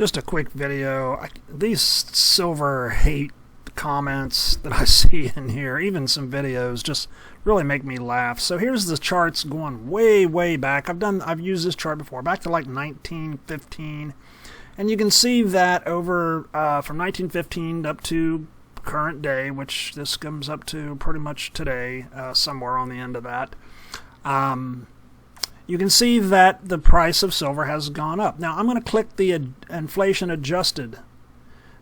Just a quick video. These silver hate comments that I see in here, even some videos, just really make me laugh. So here's the charts going way back. I've used this chart before, back to like 1915, and you can see that over from 1915 up to current day, which this comes up to pretty much today, somewhere on the end of that. You can see that the price of silver has gone up. Now I'm going to click the inflation adjusted.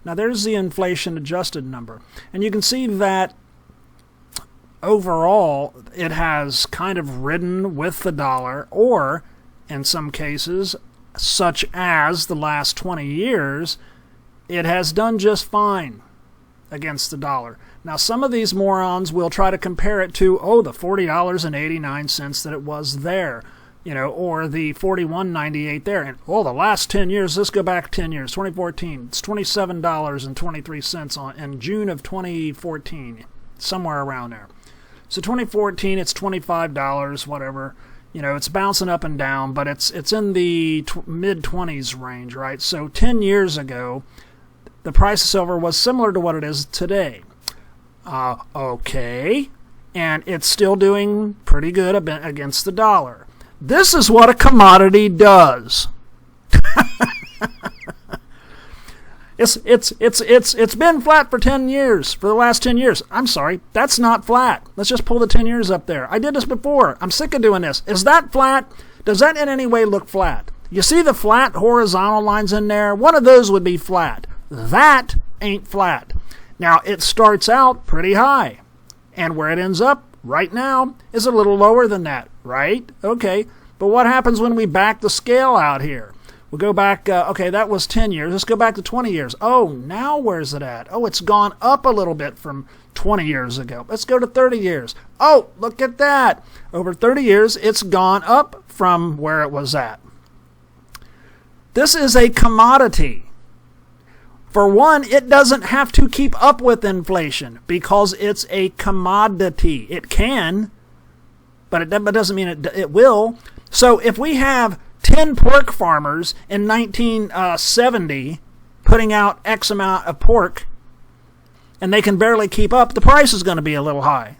Now there's the inflation adjusted number, and you can see that overall it has kind of ridden with the dollar, or in some cases, such as the last 20 years, it has done just fine against the dollar. Now some of these morons will try to compare it to, oh, the $40.89 that it was there, you know, or the $41.98 there. And, oh, the last 10 years, let's go back 10 years, 2014, it's $27.23 in June of 2014, somewhere around there. So 2014, it's $25, whatever. You know, it's bouncing up and down, but it's in the mid-20s range, right? So 10 years ago, the price of silver was similar to what it is today. Okay, and it's still doing pretty good against the dollar. This is what a commodity does. It's been flat for 10 years, for the last 10 years. I'm sorry, that's not flat. Let's just pull the 10 years up there. I did this before. I'm sick of doing this. Is that flat? Does that in any way look flat? You see the flat horizontal lines in there? One of those would be flat. That ain't flat. Now, it starts out pretty high, and where it ends up right now is a little lower than that, right? Okay, but what happens when we back the scale out here? We'll go back, okay, that was 10 years. Let's go back to 20 years. Oh, now where's it at? Oh, it's gone up a little bit from 20 years ago. Let's go to 30 years. Oh, look at that. Over 30 years, it's gone up from where it was at. This is a commodity. For one, it doesn't have to keep up with inflation because it's a commodity. It can, but it doesn't mean it will. So if we have 10 pork farmers in 1970 putting out X amount of pork and they can barely keep up, the price is going to be a little high.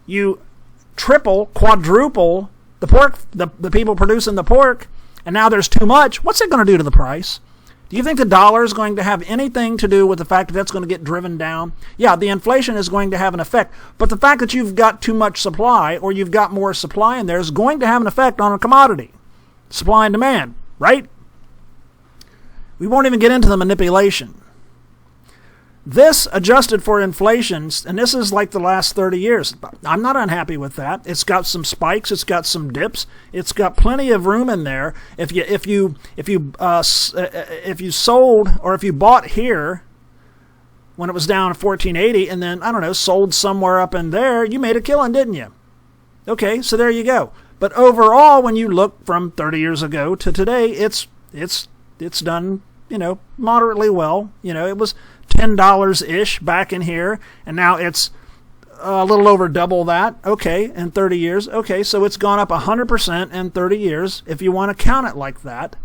You triple, quadruple the pork, the people producing the pork, and now there's too much. What's it going to do to the price? Do you think the dollar is going to have anything to do with the fact that that's going to get driven down? Yeah, the inflation is going to have an effect, but the fact that you've got too much supply or you've got more supply in there is going to have an effect on a commodity. Supply and demand, right? We won't even get into the manipulation. This adjusted for inflation, and this is like the last 30 years. I'm not unhappy with that. It's got some spikes. It's got some dips. It's got plenty of room in there. If you sold or if you bought here when it was down at 1480 and then, I don't know, sold somewhere up in there, you made a killing, didn't you? Okay, so there you go. But overall, when you look from 30 years ago to today, it's done, you know, moderately well. You know, it was $10-ish back in here, and now it's a little over double that, okay, in 30 years. Okay, so it's gone up 100% in 30 years, if you want to count it like that.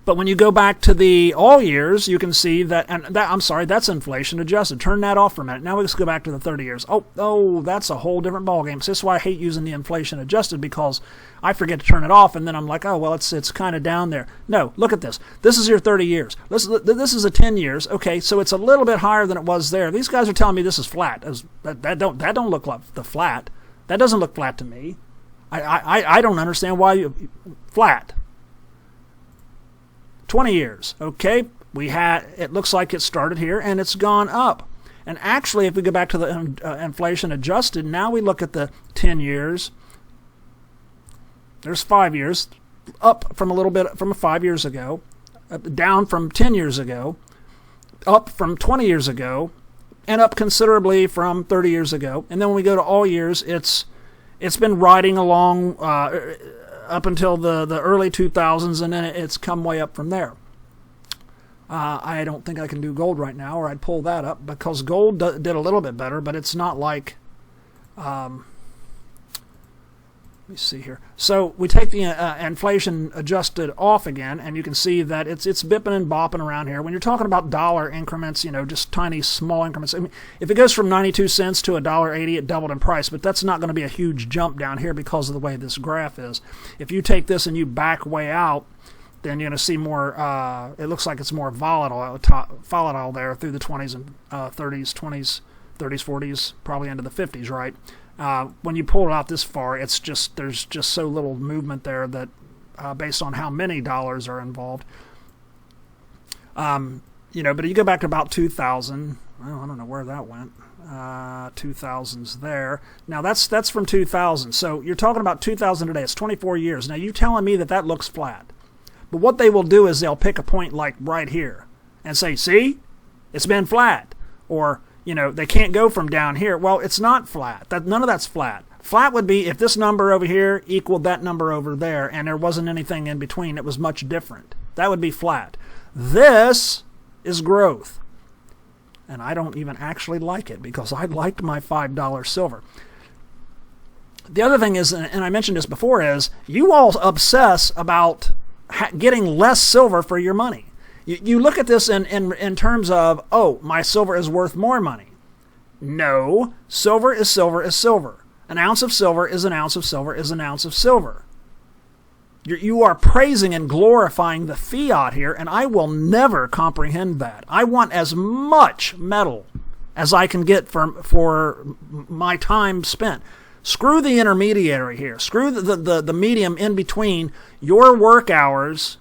But when you go back to the all years, you can see that, and that, I'm sorry, that's inflation adjusted. Turn that off for a minute. Now let's go back to the 30 years. Oh, that's a whole different ballgame. So that's why I hate using the inflation adjusted, because I forget to turn it off, and then I'm like, oh, well, it's kind of down there. No, look at this. This is your 30 years. This is a 10 years. Okay, so it's a little bit higher than it was there. These guys are telling me this is flat. That don't look like the flat. That doesn't look flat to me. I don't understand why flat. 20 years, okay, it looks like it started here and it's gone up. And actually, if we go back to the inflation adjusted, now we look at the 10 years. There's 5 years, up from a little bit from 5 years ago, down from 10 years ago, up from 20 years ago, and up considerably from 30 years ago. And then when we go to all years, it's been riding along up until the early 2000s, and then it's come way up from there. I don't think I can do gold right now, or I'd pull that up, because gold did a little bit better, but it's not like Let me see here. So we take the inflation adjusted off again, and you can see that it's bipping and bopping around here. When you're talking about dollar increments, just tiny, small increments. I mean, if it goes from 92 cents to $1.80, it doubled in price, but that's not going to be a huge jump down here because of the way this graph is. If you take this and you back way out, then you're going to see more, it looks like it's more volatile there through the 20s and 30s, 20s, 30s, 40s, probably into the 50s, right? When you pull it out this far, there's just so little movement there that based on how many dollars are involved. But you go back to about 2000. Well, I don't know where that went. 2000's there. Now that's from 2000. So you're talking about 2000 today. It's 24 years. Now you're telling me that looks flat. But what they will do is they'll pick a point like right here and say, see, it's been flat. Or they can't go from down here. Well, it's not flat. None of that's flat. Flat would be if this number over here equaled that number over there and there wasn't anything in between. It was much different. That would be flat. This is growth. And I don't even actually like it because I liked my $5 silver. The other thing is, and I mentioned this before, is you all obsess about getting less silver for your money. You look at this in terms of, oh, my silver is worth more money. No, silver is silver is silver. An ounce of silver is an ounce of silver is an ounce of silver. You are praising and glorifying the fiat here, and I will never comprehend that. I want as much metal as I can get for my time spent. Screw the intermediary here. Screw the medium in between your work hours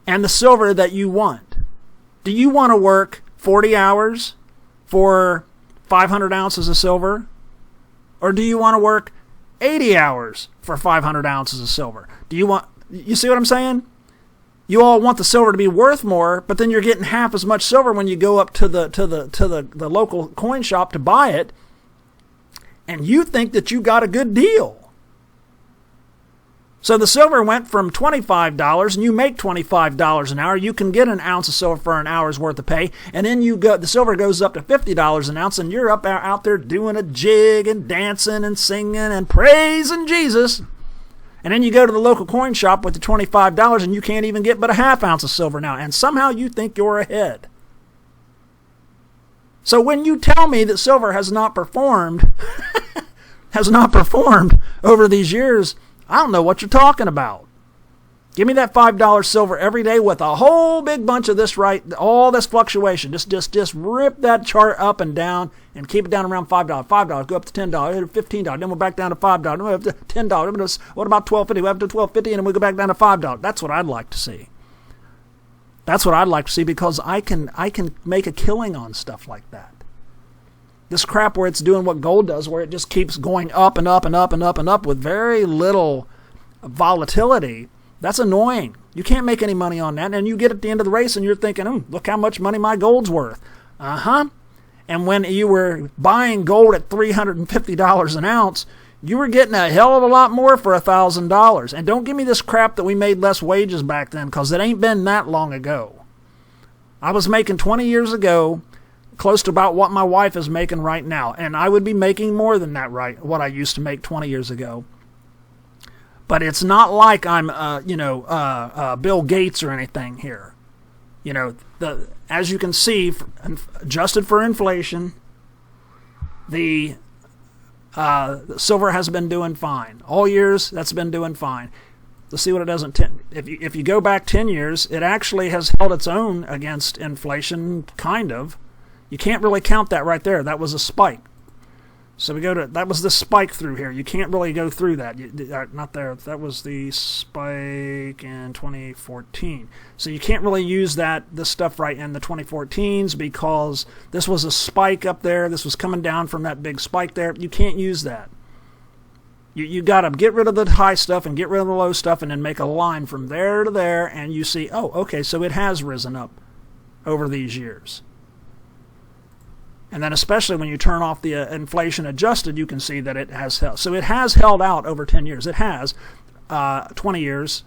and the silver that you want. Do you want to work 40 hours for 500 ounces of silver? Or do you want to work 80 hours for 500 ounces of silver? You see what I'm saying? You all want the silver to be worth more, but then you're getting half as much silver when you go up to the local coin shop to buy it, and you think that you got a good deal. So the silver went from $25, and you make $25 an hour. You can get an ounce of silver for an hour's worth of pay, and then the silver goes up to $50 an ounce, and you're out there doing a jig and dancing and singing and praising Jesus. And then you go to the local coin shop with the $25, and you can't even get but a half ounce of silver now, and somehow you think you're ahead. So when you tell me that silver has not performed, over these years, I don't know what you're talking about. Give me that $5 silver every day with a whole big bunch of this, right? All this fluctuation. Just rip that chart up and down and keep it down around $5. $5, go up to $10, $15, then we're back down to $5, then we're up to $10. What about $12.50? We're up to $12.50 and then we go back down to $5. That's what I'd like to see. That's what I'd like to see because I can make a killing on stuff like that. This crap where it's doing what gold does, where it just keeps going up and up and up and up and up with very little volatility, that's annoying. You can't make any money on that. And you get at the end of the race and you're thinking, look how much money my gold's worth. And when you were buying gold at $350 an ounce, you were getting a hell of a lot more for $1,000. And don't give me this crap that we made less wages back then, because it ain't been that long ago. I was making 20 years ago close to about what my wife is making right now. And I would be making more than that, right? What I used to make 20 years ago. But it's not like I'm, Bill Gates or anything here. As you can see, adjusted for inflation, the silver has been doing fine. All years, that's been doing fine. Let's see what it does in 10. If you go back 10 years, it actually has held its own against inflation, kind of. You can't really count that right there. That was a spike. So that was the spike through here. You can't really go through that. Not there. That was the spike in 2014. So you can't really use this stuff right in the 2014s because this was a spike up there. This was coming down from that big spike there. You can't use that. You got to get rid of the high stuff and get rid of the low stuff and then make a line from there to there, and you see, oh, okay, so it has risen up over these years. And then especially when you turn off the inflation adjusted, you can see that it has held. So it has held out over 10 years. It has 20 years,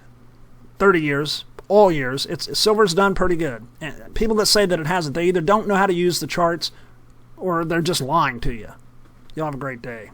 30 years, all years. Silver's done pretty good. And people that say that it hasn't, they either don't know how to use the charts or they're just lying to you. You'll have a great day.